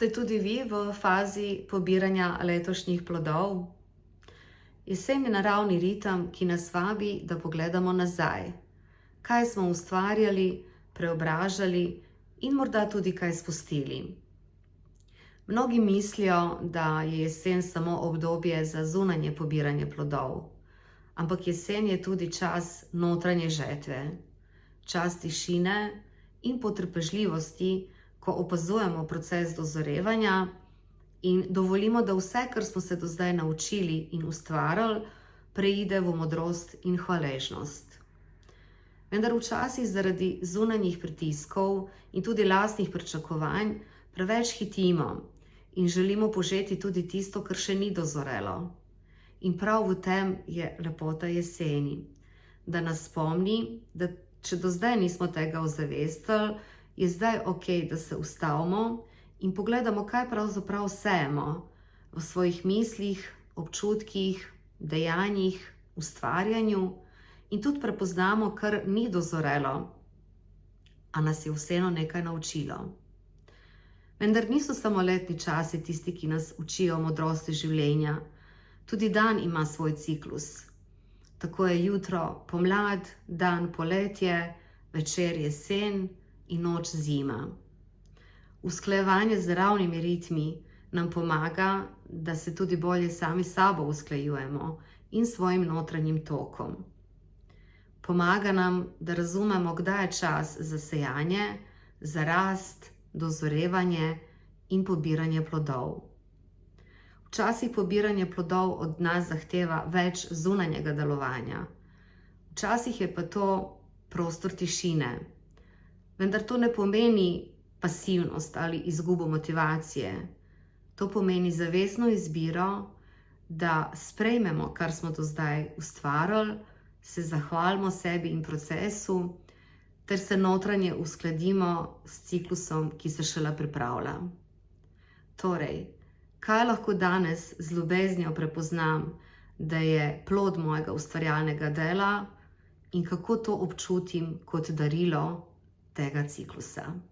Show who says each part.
Speaker 1: Ste tudi vi v fazi pobiranja letošnjih plodov? Jesen je naravni ritem, ki nas vabi, da pogledamo nazaj. Kaj smo ustvarjali, preobražali in morda tudi kaj spustili. Mnogi mislijo, da je jesen samo obdobje za zunanje pobiranje plodov. Ampak jesen je tudi čas notranje žetve, čas tišine in potrpežljivosti, ko opazujemo proces dozorevanja in dovolimo, da vse, kar smo se do zdaj naučili in ustvarili, preide v modrost in hvaležnost. Vendar včasih zaradi zunanjih pritiskov in tudi lastnih pričakovanj preveč hitimo in želimo požeti tudi tisto, kar še ni dozorelo. In prav v tem je lepota jeseni, da nas spomni, da če do zdaj nismo tega ozavestili, je zdaj ok, da se ustavimo in pogledamo, kaj pravzaprav sejemo v svojih mislih, občutkih, dejanjih, ustvarjanju in tudi prepoznamo, kar ni dozorelo, a nas je vseeno nekaj naučilo. Vendar niso samo letni časi tisti, ki nas učijo modrosti življenja. Tudi dan ima svoj ciklus. Tako je jutro pomlad, dan poletje, večer jesen in noč zima. Usklajevanje z naravnimi ritmi nam pomaga, da se tudi bolje sami s sabo usklajujemo in svojim notranjim tokom. Pomaga nam, da razumemo, kdaj je čas za sejanje, za rast, dozorevanje in pobiranje plodov. Včasih pobiranje plodov od nas zahteva več zunanjega delovanja. Včasih je pa to prostor tišine. Vendar to ne pomeni pasivnost ali izgubo motivacije. To pomeni zavestno izbiro, da sprejmemo, kar smo do zdaj ustvarili, se zahvalimo sebi in procesu, ter se notranje uskladimo s ciklusom, ki se šele pripravlja. Torej, kaj lahko danes z ljubeznijo prepoznam, da je plod mojega ustvarjalnega dela in kako to občutim kot darilo tega ciklusa.